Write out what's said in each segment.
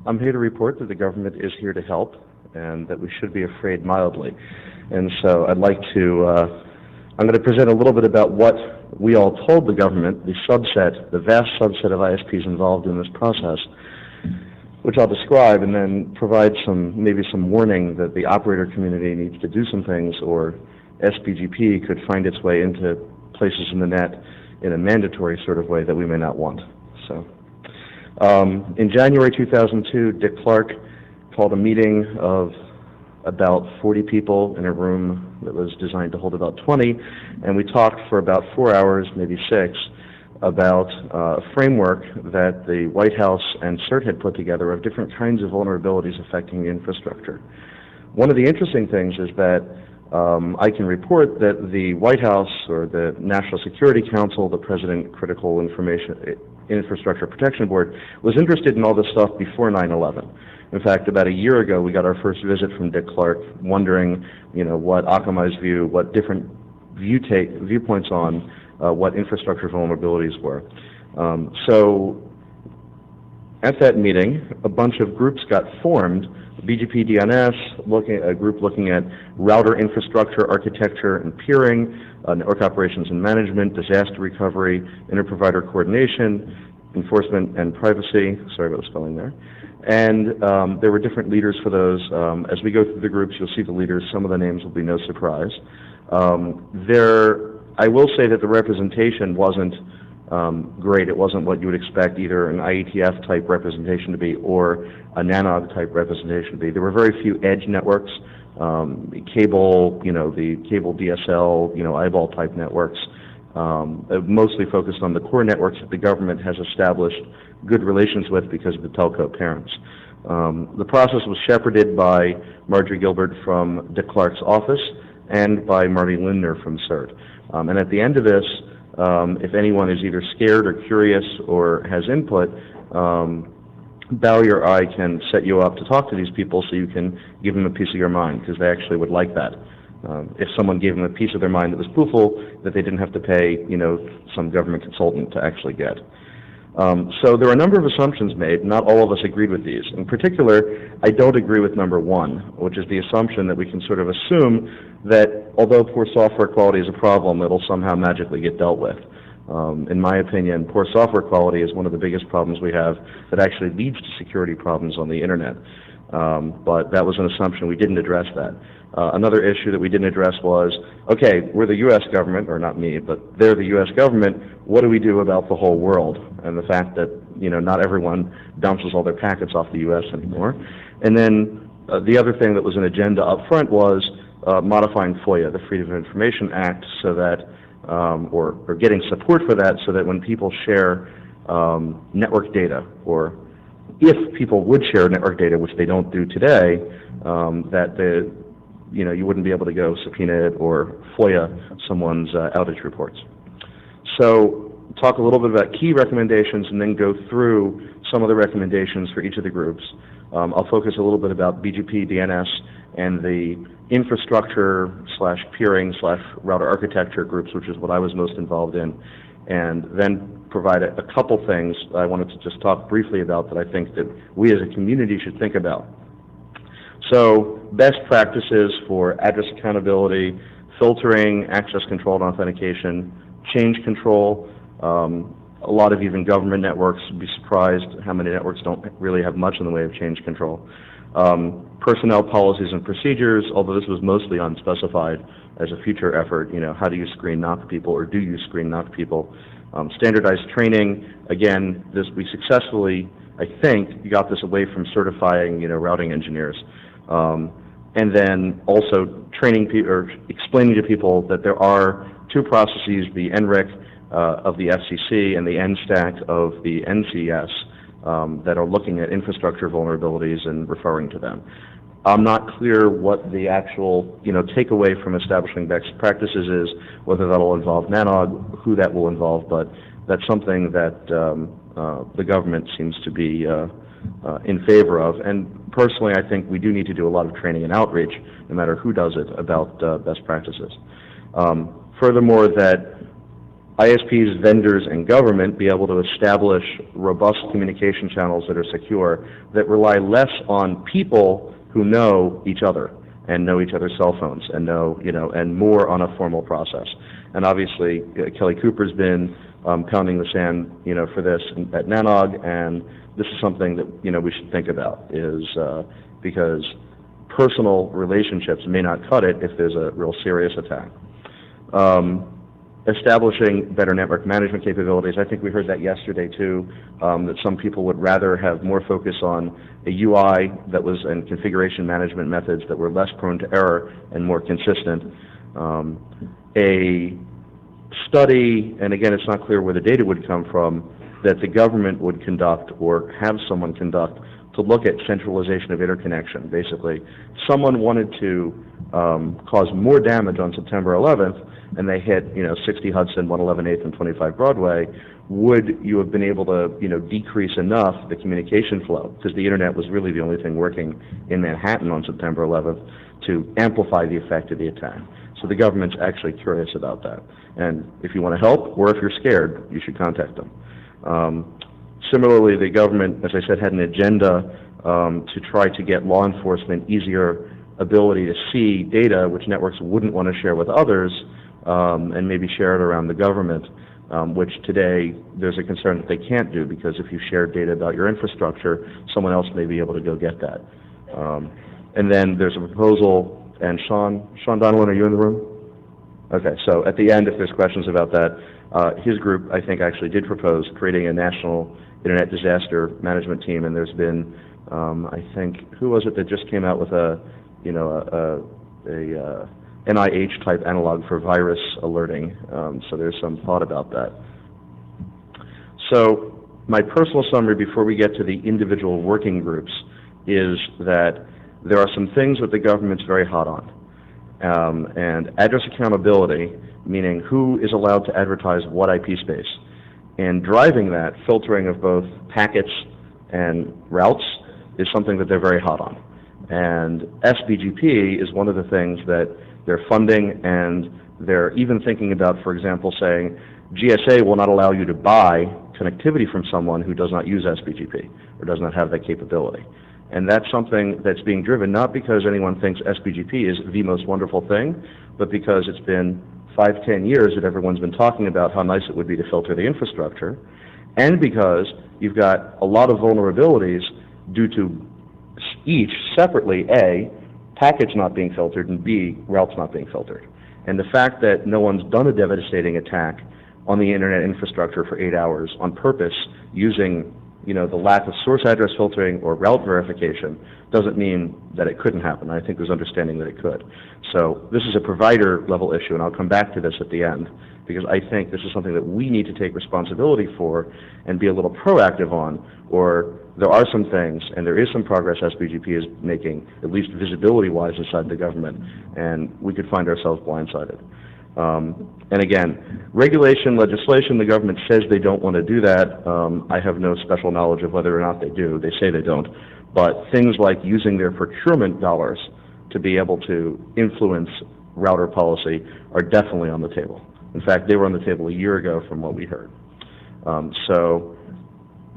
I'm here to report that the government is here to help and that we should be afraid mildly. And so I'd like to, I'm going to present a little bit about what we all told the government, the vast subset of ISPs involved in this process, which I'll describe, and then provide maybe some warning that the operator community needs to do some things, or SPGP could find its way into places in the net in a mandatory sort of way that we may not want. So, in January 2002, Dick Clark called a meeting of about 40 people in a room that was designed to hold about 20, and we talked for about 4 hours, maybe 6, about a framework that the White House and CERT had put together of different kinds of vulnerabilities affecting the infrastructure. One of the interesting things is that I can report that the White House, or the National Security Council, the President Critical Infrastructure Protection Board, was interested in all this stuff before 9/11. In fact, about a year ago, we got our first visit from Dick Clark, wondering, what Akamai's view, what different viewpoints on what infrastructure vulnerabilities were. So at that meeting, a bunch of groups got formed. BGP DNS, a group looking at router infrastructure, architecture, and peering, network operations and management, disaster recovery, inter-provider coordination, enforcement and privacy. Sorry about the spelling there. And there were different leaders for those. As we go through the groups, you'll see the leaders. Some of the names will be no surprise. I will say that the representation wasn't great. It wasn't what you would expect either an IETF type representation to be or a NANOG type representation to be. There were very few edge networks, cable, the cable DSL, eyeball type networks, mostly focused on the core networks that the government has established good relations with because of the telco parents. The process was shepherded by Marjorie Gilbert from Dick Clark's office and by Marty Lindner from CERT. And at the end of this, if anyone is either scared or curious or has input, Bowie or I can set you up to talk to these people so you can give them a piece of your mind, because they actually would like that. If someone gave them a piece of their mind that was spooful, that they didn't have to pay, some government consultant to actually get. So there were a number of assumptions made. Not all of us agreed with these. In particular, I don't agree with number one, which is the assumption that we can sort of assume that although poor software quality is a problem, it'll somehow magically get dealt with. In my opinion, poor software quality is one of the biggest problems we have that actually leads to security problems on the internet. But that was an assumption. We didn't address that. Another issue that we didn't address was, okay, we're the U.S. government, or not me, but they're the U.S. government. What do we do about the whole world and the fact that, not everyone bounces all their packets off the U.S. anymore? And then the other thing that was an agenda up front was modifying FOIA, the Freedom of Information Act, so that, or getting support for that so that when people share network data, or if people would share network data, which they don't do today, that you wouldn't be able to go subpoena it or FOIA someone's outage reports. So talk a little bit about key recommendations and then go through some of the recommendations for each of the groups. I'll focus a little bit about BGP DNS and the infrastructure / peering / router architecture groups, which is what I was most involved in, and then provide a couple things I wanted to just talk briefly about that I think that we as a community should think about. So best practices for address accountability, filtering, access control and authentication, change control. A lot of even government networks would be surprised how many networks don't really have much in the way of change control. Personnel policies and procedures, although this was mostly unspecified as a future effort, how do you screen knock people, or do you screen knock people? Standardized training, again, we successfully, I think, got this away from certifying, routing engineers. And then also training people, or explaining to people that there are two processes, the NRIC of the FCC and the NSTAC of the NCS, that are looking at infrastructure vulnerabilities and referring to them. I'm not clear what the actual takeaway from establishing best practices is, whether that'll involve NANOG, who that will involve, but that's something that the government seems to be in favor of. And personally, I think we do need to do a lot of training and outreach, no matter who does it, about best practices. Furthermore, that ISPs, vendors, and government be able to establish robust communication channels that are secure, that rely less on people who know each other and know each other's cell phones and know, and more on a formal process. And obviously, Kelly Cooper's been pounding the sand, for this at NANOG, and this is something that, we should think about, is because personal relationships may not cut it if there's a real serious attack. Establishing better network management capabilities. I think we heard that yesterday too, that some people would rather have more focus on a UI that was, and configuration management methods that were less prone to error and more consistent. A study, and again, it's not clear where the data would come from, that the government would conduct or have someone conduct to look at centralization of interconnection. Basically, someone wanted to cause more damage on September 11th, and they hit, 60 Hudson, 111 8th, and 25 Broadway. Would you have been able to, decrease enough the communication flow, because the internet was really the only thing working in Manhattan on September 11th, to amplify the effect of the attack? So the government's actually curious about that. And if you want to help, or if you're scared, you should contact them. Similarly, the government, as I said, had an agenda to try to get law enforcement easier ability to see data which networks wouldn't want to share with others, and maybe share it around the government, which today there's a concern that they can't do, because if you share data about your infrastructure, someone else may be able to go get that. And then there's a proposal, and Sean Donovan, are you in the room? Okay, so at the end, if there's questions about that, his group, I think, actually did propose creating a national internet disaster management team, and there's been, I think, who was it that just came out with a NIH-type analog for virus alerting, so there's some thought about that. So my personal summary before we get to the individual working groups is that there are some things that the government's very hot on. And address accountability, meaning who is allowed to advertise what IP space, and driving that filtering of both packets and routes is something that they're very hot on. And SBGP is one of the things that they're funding, and they're even thinking about, for example, saying GSA will not allow you to buy connectivity from someone who does not use SBGP or does not have that capability. And that's something that's being driven not because anyone thinks SBGP is the most wonderful thing, but because it's been 5-10 years that everyone's been talking about how nice it would be to filter the infrastructure, and because you've got a lot of vulnerabilities due to each separately, A, packets not being filtered, and B, routes not being filtered. And the fact that no one's done a devastating attack on the internet infrastructure for 8 hours on purpose using the lack of source address filtering or route verification doesn't mean that it couldn't happen. I think there's understanding that it could. So this is a provider level issue, and I'll come back to this at the end, because I think this is something that we need to take responsibility for and be a little proactive on, or there are some things, and there is some progress SBGP is making, at least visibility-wise inside the government, and we could find ourselves blindsided. And again, regulation, legislation, the government says they don't want to do that. I have no special knowledge of whether or not they do. They say they don't. But things like using their procurement dollars to be able to influence router policy are definitely on the table. In fact, they were on the table a year ago from what we heard. So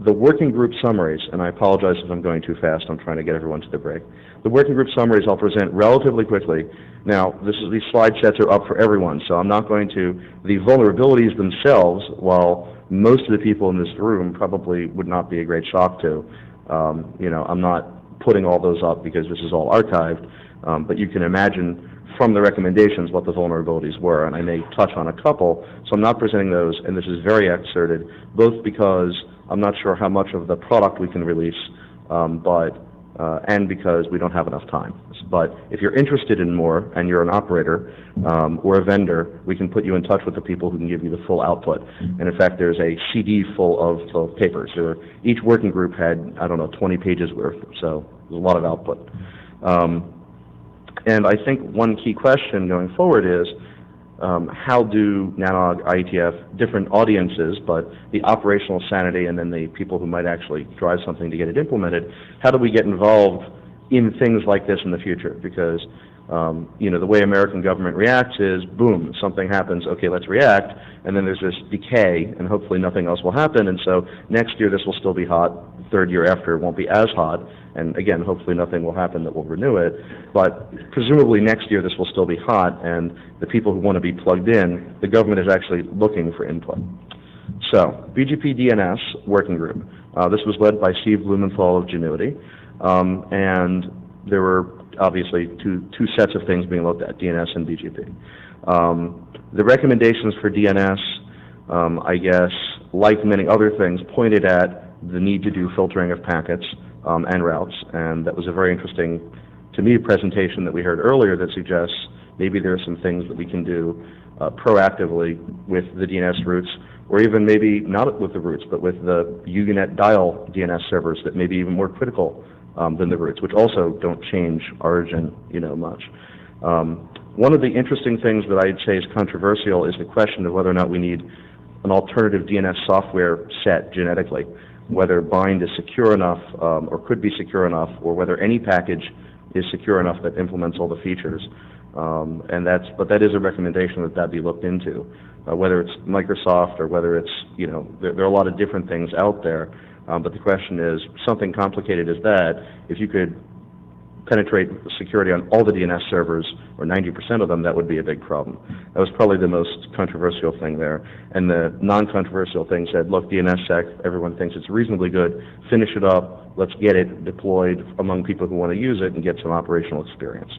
the working group summaries, and I apologize if I'm going too fast, I'm trying to get everyone to the break. The working group summaries I'll present relatively quickly. Now, these slide sets are up for everyone, so I'm not going to, the vulnerabilities themselves, while most of the people in this room probably would not be a great shock to, I'm not putting all those up because this is all archived, but you can imagine from the recommendations what the vulnerabilities were, and I may touch on a couple, so I'm not presenting those, and this is very excerpted, both because I'm not sure how much of the product we can release, and because we don't have enough time. But if you're interested in more, and you're an operator or a vendor, we can put you in touch with the people who can give you the full output. And in fact, there's a CD full of papers. Each working group had, 20 pages worth, so there's a lot of output. And I think one key question going forward is, how do NANOG, IETF, different audiences, but the operational sanity and then the people who might actually drive something to get it implemented, how do we get involved in things like this in the future? Because The way American government reacts is, boom, something happens, okay, let's react, and then there's this decay, and hopefully nothing else will happen, and so next year this will still be hot, third year after it won't be as hot, and again, hopefully nothing will happen that will renew it, but presumably next year this will still be hot, and the people who want to be plugged in, the government is actually looking for input. So, BGP DNS working group. This was led by Steve Blumenthal of Genuity, and there were obviously two sets of things being looked at, DNS and BGP. The recommendations for DNS, I guess, like many other things, pointed at the need to do filtering of packets and routes, and that was a very interesting, to me, presentation that we heard earlier that suggests maybe there are some things that we can do proactively with the DNS routes, or even maybe not with the routes, but with the UUNet dial DNS servers that may be even more critical than the routes, which also don't change origin, much. One of the interesting things that I'd say is controversial is the question of whether or not we need an alternative DNS software set genetically, whether bind is secure enough or could be secure enough, or whether any package is secure enough that implements all the features. But that is a recommendation that be looked into, whether it's Microsoft or whether it's, there are a lot of different things out there. But the question is, something complicated as that, if you could penetrate security on all the DNS servers, or 90% of them, that would be a big problem. That was probably the most controversial thing there. And the non-controversial thing said, look, DNSSEC, everyone thinks it's reasonably good, finish it up, let's get it deployed among people who want to use it and get some operational experience.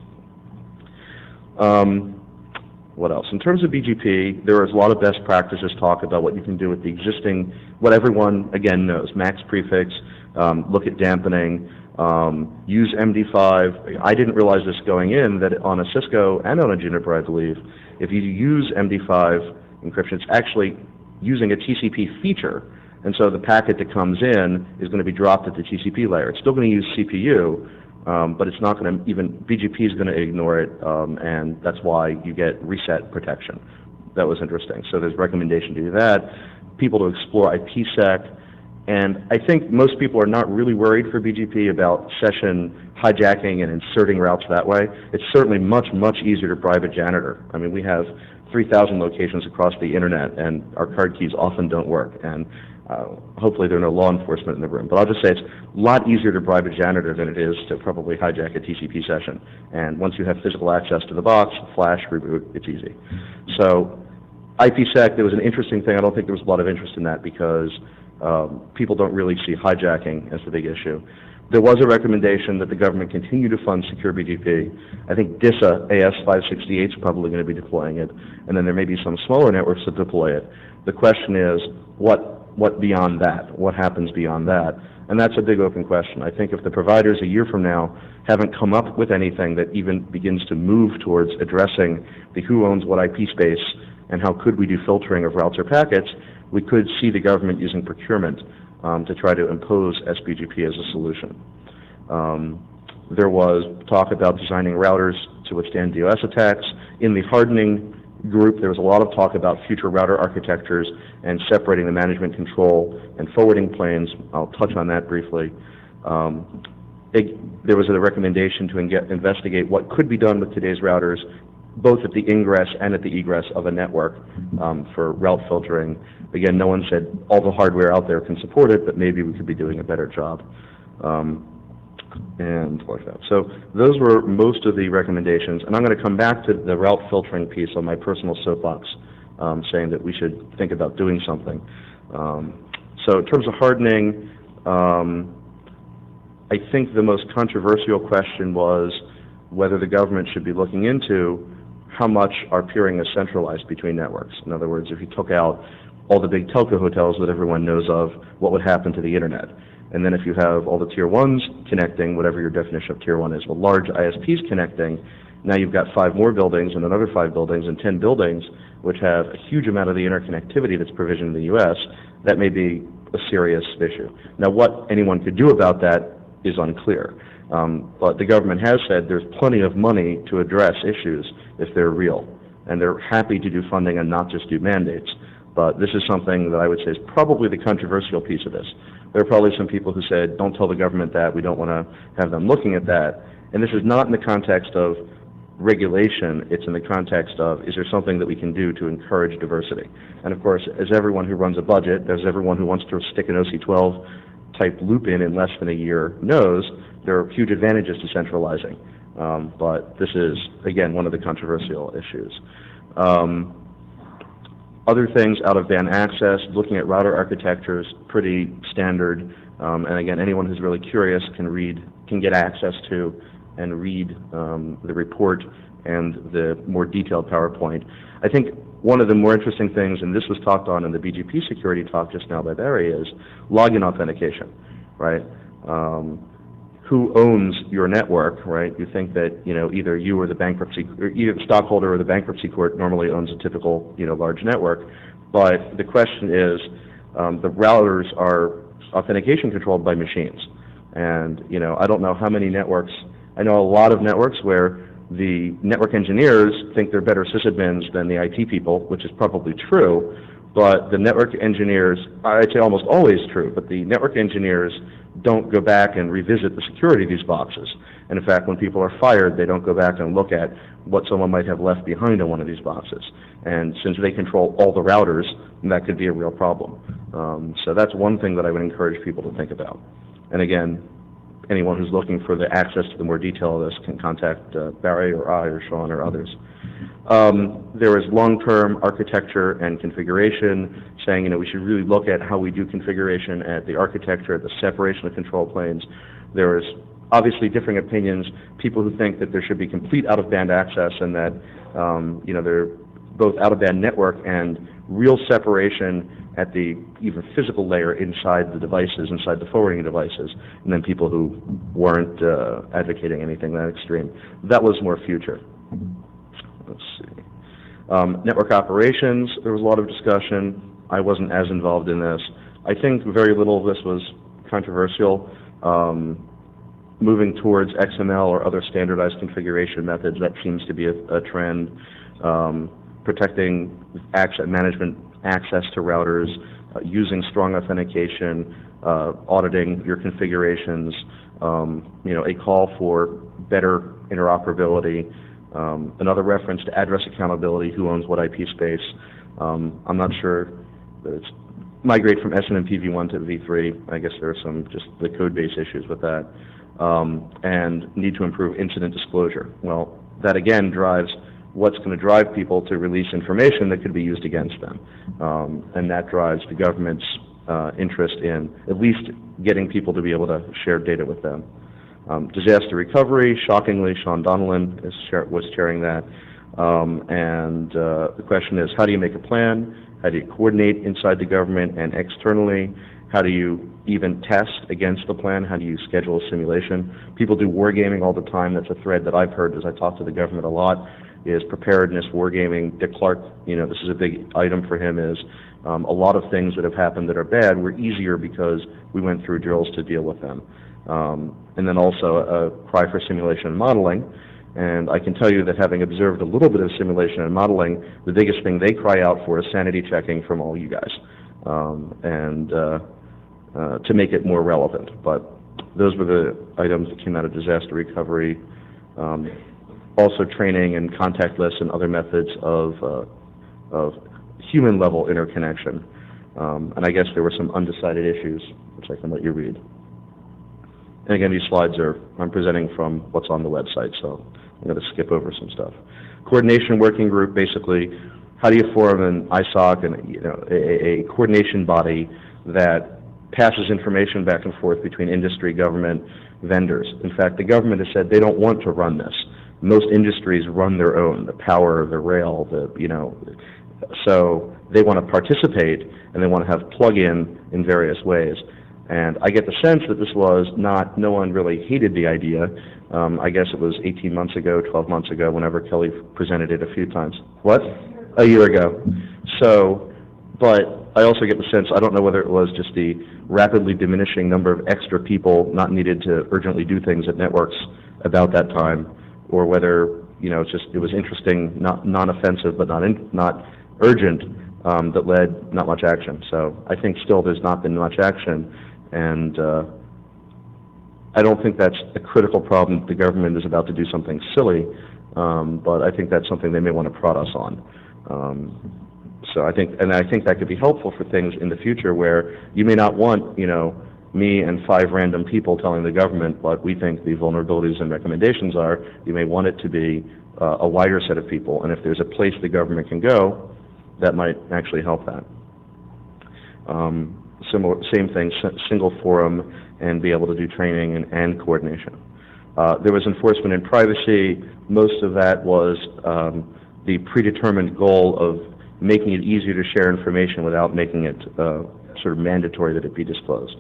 What else? In terms of BGP, there is a lot of best practices talk about what you can do with the existing, what everyone, again, knows, max prefix, look at dampening, use MD5. I didn't realize this going in, that on a Cisco and on a Juniper, I believe, if you use MD5 encryption, it's actually using a TCP feature, and so the packet that comes in is going to be dropped at the TCP layer. It's still going to use CPU, but it's not going to BGP is going to ignore it, and that's why you get reset protection. That was interesting. So there's recommendation to do that. People to explore IPsec, and I think most people are not really worried for BGP about session hijacking and inserting routes that way. It's certainly much, much easier to bribe a janitor. I mean, we have 3,000 locations across the internet, and our card keys often don't work, and hopefully there are no law enforcement in the room. But I'll just say it's a lot easier to bribe a janitor than it is to probably hijack a TCP session. And once you have physical access to the box, flash, reboot, it's easy. So IPsec, there was an interesting thing. I don't think there was a lot of interest in that because people don't really see hijacking as the big issue. There was a recommendation that the government continue to fund secure BGP. I think DISA AS568 is probably going to be deploying it, and then there may be some smaller networks that deploy it. The question is, what beyond that? What happens beyond that? And that's a big open question. I think if the providers a year from now haven't come up with anything that even begins to move towards addressing the who owns what IP space and how could we do filtering of routes or packets, we could see the government using procurement to try to impose SBGP as a solution. There was talk about designing routers to withstand DOS attacks. In the hardening group, there was a lot of talk about future router architectures and separating the management control and forwarding planes. I'll touch on that briefly. There was a recommendation to investigate what could be done with today's routers, both at the ingress and at the egress of a network for route filtering. Again, no one said all the hardware out there can support it, but maybe we could be doing a better job. And like that. So those were most of the recommendations, and I'm going to come back to the route filtering piece on my personal soapbox, saying that we should think about doing something. So in terms of hardening, I think the most controversial question was whether the government should be looking into how much our peering is centralized between networks. In other words, if you took out all the big telco hotels that everyone knows of, what would happen to the internet? And then if you have all the tier ones connecting, whatever your definition of tier one is, the large ISPs connecting, now you've got 5 more buildings and another 5 buildings and 10 buildings, which have a huge amount of the interconnectivity that's provisioned in the U.S. That may be a serious issue. Now, what anyone could do about that is unclear. But the government has said there's plenty of money to address issues if they're real. And they're happy to do funding and not just do mandates. But this is something that I would say is probably the controversial piece of this. There are probably some people who said, don't tell the government that, we don't want to have them looking at that. And this is not in the context of regulation, it's in the context of, is there something that we can do to encourage diversity? And of course, as everyone who runs a budget, as everyone who wants to stick an OC12 type loop in less than a year knows, there are huge advantages to centralizing. But this is, again, one of the controversial issues. Other things, out-of-band access, looking at router architectures, pretty standard. And again, anyone who's really curious can get access to and read the report and the more detailed PowerPoint. I think one of the more interesting things, and this was talked on in the BGP security talk just now by Barry, is login authentication, right? Who owns your network, right? You think that, either you or either the stockholder or the bankruptcy court normally owns a typical, large network. But the question is, the routers are authentication controlled by machines. And, I don't know how many networks, I know a lot of networks where the network engineers think they're better sysadmins than the IT people, which is probably true, but the network engineers, I'd say almost always true, but the network engineers don't go back and revisit the security of these boxes. And in fact, when people are fired, they don't go back and look at what someone might have left behind on one of these boxes. And since they control all the routers, that could be a real problem. So that's one thing that I would encourage people to think about. And again, anyone who's looking for the access to the more detail of this can contact Barry or I or Sean or others. There is long-term architecture and configuration, saying, we should really look at how we do configuration at the architecture, at the separation of control planes. There is obviously differing opinions, people who think that there should be complete out-of-band access and that, they're both out-of-band network and real separation at the even physical layer inside the devices, inside the forwarding devices, and then people who weren't advocating anything that extreme. That was more future. Let's see. Network operations, there was a lot of discussion. I wasn't as involved in this. I think very little of this was controversial. Moving towards XML or other standardized configuration methods, that seems to be a trend. Protecting management access to routers, using strong authentication, auditing your configurations, a call for better interoperability, another reference to address accountability, who owns what IP space. I'm not sure that it's migrate from SNMP v1 to v3. I guess there are some just the code base issues with that. And need to improve incident disclosure. Well, that again drives what's going to drive people to release information that could be used against them. And that drives the government's interest in at least getting people to be able to share data with them. Disaster recovery, shockingly, Sean Donnellan was chairing that. And the question is, how do you make a plan? How do you coordinate inside the government and externally? How do you even test against the plan? How do you schedule a simulation? People do wargaming all the time. That's a thread that I've heard as I talk to the government a lot, is preparedness, wargaming. Dick Clark, this is a big item for him, is a lot of things that have happened that are bad were easier because we went through drills to deal with them. And then also a cry for simulation and modeling. And I can tell you that having observed a little bit of simulation and modeling, the biggest thing they cry out for is sanity checking from all you guys, to make it more relevant. But those were the items that came out of disaster recovery. Also training and contact lists and other methods of human-level interconnection. And I guess there were some undecided issues, which I can let you read. And again, these slides I'm presenting from what's on the website, so I'm going to skip over some stuff. Coordination working group, basically, how do you form an ISOC and a coordination body that passes information back and forth between industry, government, vendors? In fact, the government has said they don't want to run this. Most industries run their own, the power, the rail, so they want to participate and they want to have plug-in in various ways. And I get the sense that this was no one really hated the idea. I guess it was 18 months ago, 12 months ago, whenever Kelly presented it a few times. What? A year ago. So, but I also get the sense, I don't know whether it was just the rapidly diminishing number of extra people not needed to urgently do things at networks about that time, or whether, it was interesting, non-offensive, but not urgent, that led not much action. So I think still there's not been much action. And I don't think that's a critical problem. The government is about to do something silly. but I think that's something they may want to prod us on. So I think that could be helpful for things in the future where you may not want, me and 5 random people telling the government what we think the vulnerabilities and recommendations are. You may want it to be a wider set of people, and if there's a place the government can go, that might actually help that. Same thing, single forum, and be able to do training and coordination. There was enforcement in privacy. Most of that was the predetermined goal of making it easier to share information without making it sort of mandatory that it be disclosed.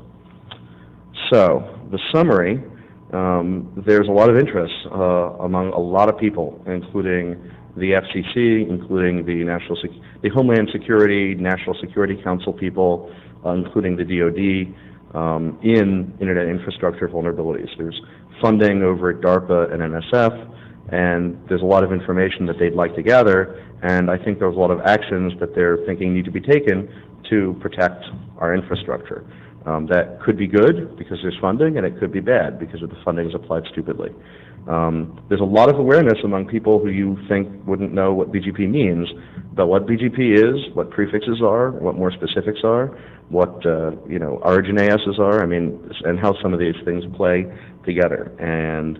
So, the summary, there's a lot of interest among a lot of people, including the FCC, including the Homeland Security, National Security Council people, including the DoD, in Internet infrastructure vulnerabilities. There's funding over at DARPA and NSF, and there's a lot of information that they'd like to gather, and I think there's a lot of actions that they're thinking need to be taken to protect our infrastructure. That could be good because there's funding, and it could be bad because the funding is applied stupidly. There's a lot of awareness among people who you think wouldn't know what BGP means, but what BGP is, what prefixes are, what more specifics are, what origin ASs are, and how some of these things play together. And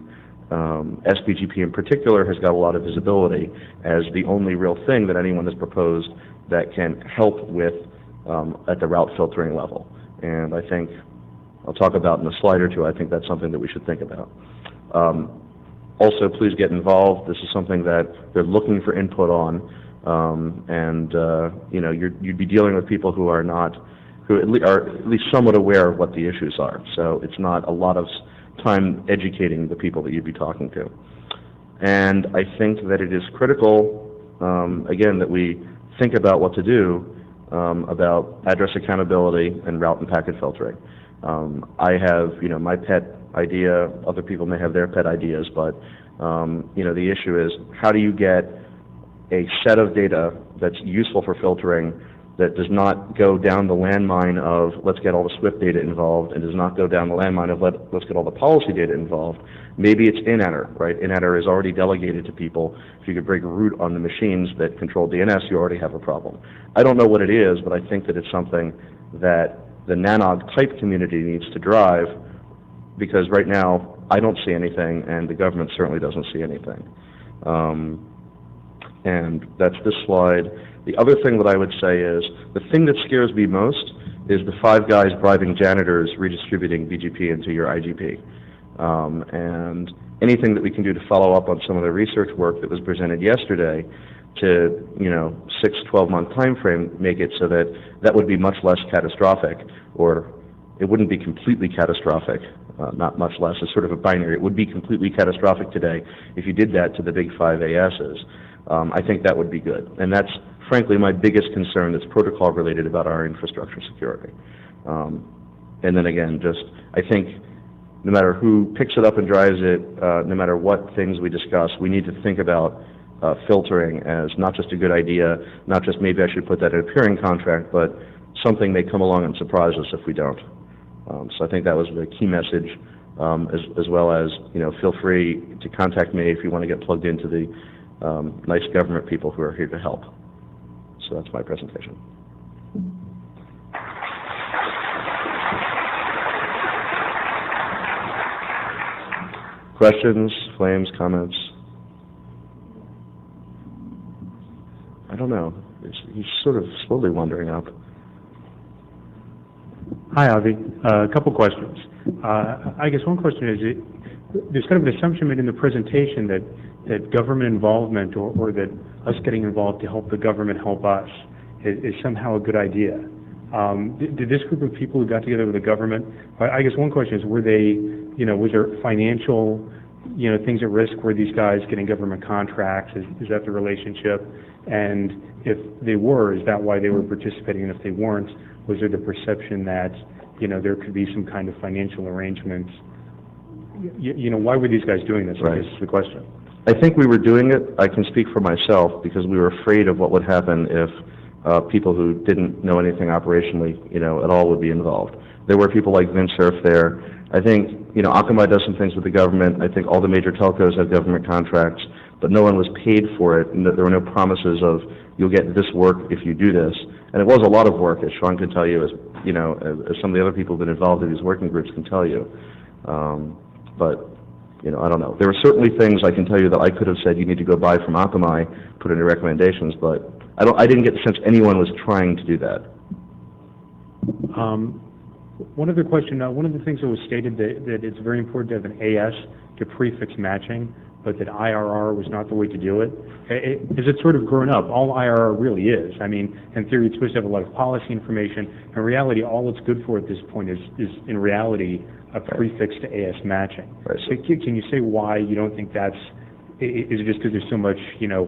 SBGP in particular has got a lot of visibility as the only real thing that anyone has proposed that can help with at the route filtering level. And I think, I'll talk about in a slide or two, I think that's something that we should think about. Also, please get involved. This is something that they're looking for input on, you'd be dealing with people who are at least somewhat aware of what the issues are. So it's not a lot of time educating the people that you'd be talking to. And I think that it is critical, again, that we think about what to do about address accountability and route and packet filtering. I have, my pet idea. Other people may have their pet ideas, but the issue is how do you get a set of data that's useful for filtering that does not go down the landmine of let's get all the SWIFT data involved, and does not go down the landmine of let's get all the policy data involved. Maybe it's inadder, right? Inadder is already delegated to people. If you could break root on the machines that control DNS, you already have a problem. I don't know what it is, but I think that it's something that the NANOG type community needs to drive, because right now I don't see anything, and the government certainly doesn't see anything. And that's this slide. The other thing that I would say is, the thing that scares me most is the 5 guys bribing janitors redistributing BGP into your IGP. And anything that we can do to follow up on some of the research work that was presented yesterday to, 6-12-month time frame, make it so that that would be much less catastrophic, or it wouldn't be completely catastrophic, not much less, it's sort of a binary. It would be completely catastrophic today if you did that to the big 5 ASs. I think that would be good. And that's, frankly, my biggest concern that's protocol related about our infrastructure security. And then again, I think no matter who picks it up and drives it, no matter what things we discuss, we need to think about filtering as not just a good idea, not just maybe I should put that in a peering contract, but something may come along and surprise us if we don't. So I think that was the key message, as well as, feel free to contact me if you want to get plugged into the nice government people who are here to help. So that's my presentation. Questions, flames, comments? I don't know. He's sort of slowly wandering up. Hi, Avi. A couple questions. I guess one question is, there's kind of an assumption made in the presentation that government involvement or that us getting involved to help the government help us is somehow a good idea. Did this group of people who got together with the government, I guess one question is, were they, was there financial, things at risk? Were these guys getting government contracts? Is that the relationship? And if they were, is that why they were participating? And if they weren't, was there the perception that, there could be some kind of financial arrangements? Why were these guys doing this? Right. I guess is the question. I think we were doing it, I can speak for myself, because we were afraid of what would happen if people who didn't know anything operationally, at all would be involved. There were people like Vince Cerf there. I think, Akamai does some things with the government. I think all the major telcos have government contracts. but no one was paid for it, and that there were no promises of you'll get this work if you do this. And it was a lot of work, as Sean can tell you, as some of the other people who've been involved in these working groups can tell you. But I don't know. There were certainly things I can tell you that I could have said you need to go buy from Akamai, put in your recommendations, but I didn't get the sense anyone was trying to do that. One other question. One of the things that was stated that it's very important to have an AS to prefix matching, but that IRR was not the way to do it. As it's sort of grown up, all IRR really is. I mean, in theory, it's supposed to have a lot of policy information. In reality, all it's good for at this point is in reality, a prefix to AS matching. Right. So can you say why you don't think that's, is it just because there's so much,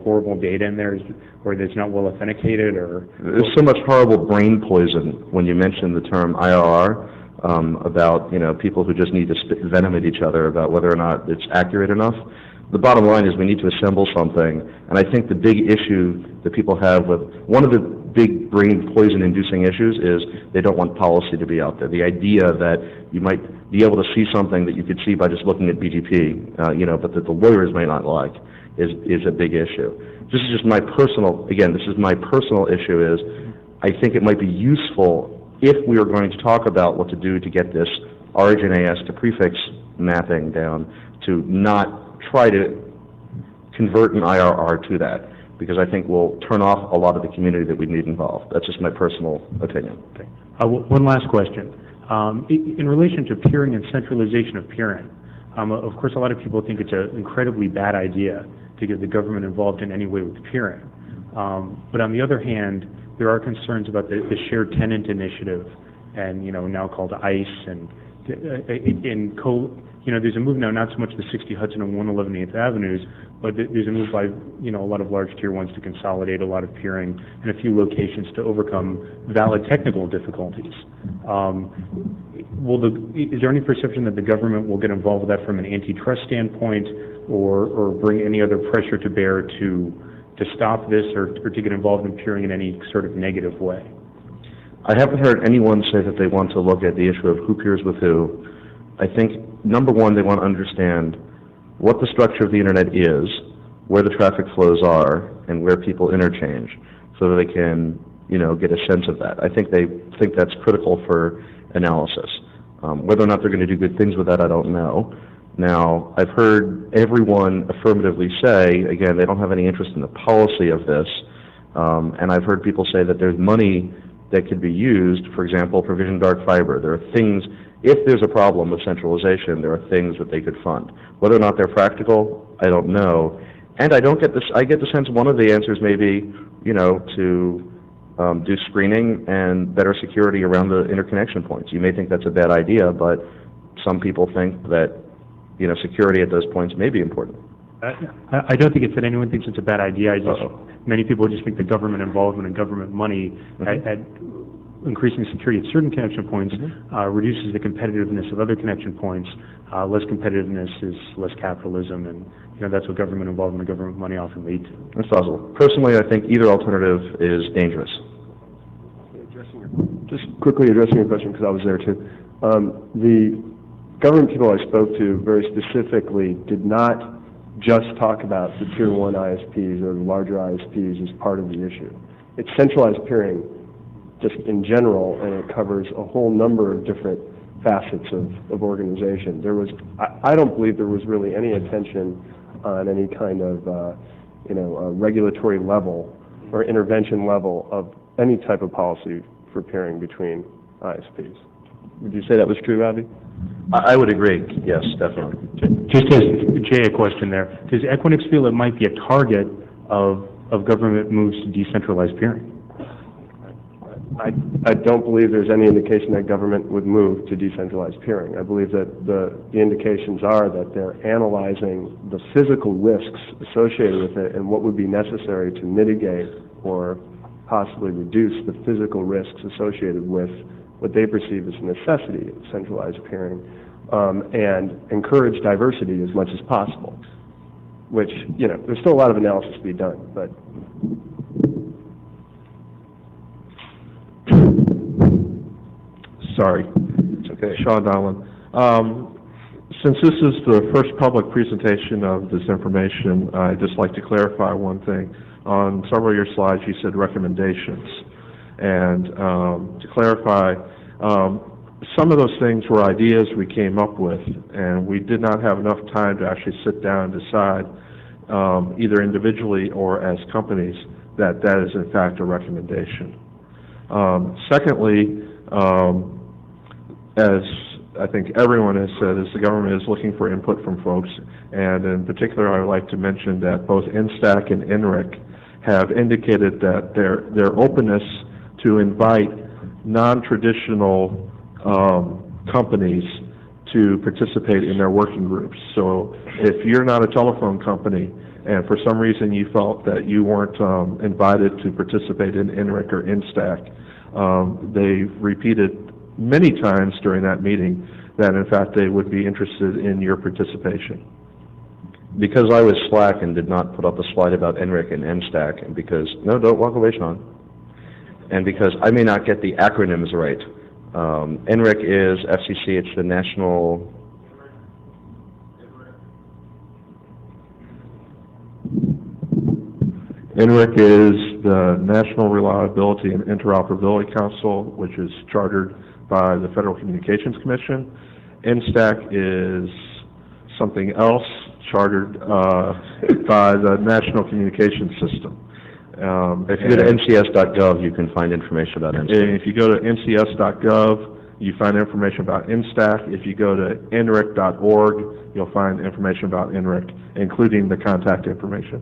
horrible data in there, or that it's not well authenticated, or? There's so much horrible brain poison when you mention the term IRR, about, people who just need to spit venom at each other about whether or not it's accurate enough. The bottom line is we need to assemble something, and I think the big issue that people have with, one of the big brain poison inducing issues is they don't want policy to be out there. The idea that you might be able to see something that you could see by just looking at BGP, but that the lawyers may not like is a big issue. This is just my personal, again, this is my personal issue is I think it might be useful if we are going to talk about what to do to get this origin AS to prefix mapping down, to not try to convert an IRR to that, because I think we'll turn off a lot of the community that we need involved. That's just my personal opinion. Okay. One last question. In relation to peering and centralization of peering, of course a lot of people think it's an incredibly bad idea to get the government involved in any way with peering. But on the other hand, there are concerns about the shared tenant initiative, and now called ICE, and there's a move now, not so much the 60 Hudson and 111 8th Avenues, but there's a move by a lot of large tier ones to consolidate a lot of peering in a few locations to overcome valid technical difficulties. Is there any perception that the government will get involved with that from an antitrust standpoint, or bring any other pressure to bear to stop this, or to get involved in peering in any sort of negative way? I haven't heard anyone say that they want to look at the issue of who peers with who. I think, number one, they want to understand what the structure of the internet is, where the traffic flows are, and where people interchange, so that they can, get a sense of that. I think they think that's critical for analysis. Whether or not they're going to do good things with that, I don't know. Now, I've heard everyone affirmatively say, again, they don't have any interest in the policy of this, and I've heard people say that there's money that could be used, for example, provision dark fiber. There are things, if there's a problem with centralization, there are things that they could fund. Whether or not they're practical, I don't know. And I get the sense one of the answers may be, to do screening and better security around the interconnection points. You may think that's a bad idea, but some people think that, security at those points may be important. I don't think it's that anyone thinks it's a bad idea. Many people just think the government involvement and government money at increasing security at certain connection points reduces the competitiveness of other connection points. Less competitiveness is less capitalism, and that's what government involvement and government money often lead to. That's possible. Personally, I think either alternative is dangerous. Just quickly addressing your question, because I was there too. The government people I spoke to very specifically did not just talk about the Tier 1 ISPs or the larger ISPs as part of the issue. It's centralized peering just in general, and it covers a whole number of different facets of organization. I don't believe there was really any attention on any kind of regulatory level or intervention level of any type of policy for peering between ISPs. Would you say that was true, Abby? I would agree, yes, definitely. Just as Jay, a question there. Does Equinix feel it might be a target of government moves to decentralize peering? I don't believe there's any indication that government would move to decentralized peering. I believe that the indications are that they're analyzing the physical risks associated with it and what would be necessary to mitigate or possibly reduce the physical risks associated with what they perceive as a necessity of centralized peering, and encourage diversity as much as possible, which, there's still a lot of analysis to be done, but Sorry. It's okay. Sean Donlan. Since this is the first public presentation of this information, I'd just like to clarify one thing. On several of your slides, you said recommendations. And to clarify, some of those things were ideas we came up with, and we did not have enough time to actually sit down and decide, either individually or as companies, that that is in fact a recommendation. Secondly, as I think everyone has said, is the government is looking for input from folks, and in particular I would like to mention that both NSTAC and NREC have indicated that their openness to invite non-traditional companies to participate in their working groups. So if you're not a telephone company and for some reason you felt that you weren't invited to participate in NREC or NSTAC, they repeated many times during that meeting that in fact they would be interested in your participation. Because I was slack and did not put up a slide about NREC and NSTAC, and because, no, don't walk away, Sean, and because I may not get the acronyms right. NREC is FCC, it's the National... NREC is the National Reliability and Interoperability Council, which is chartered by the Federal Communications Commission. NSTAC is something else chartered by the National Communications System. If you go to ncs.gov, you can find information about NSTAC. And if you go to ncs.gov, you find information about NSTAC. If you go to nrec.org, you'll find information about NREC, including the contact information.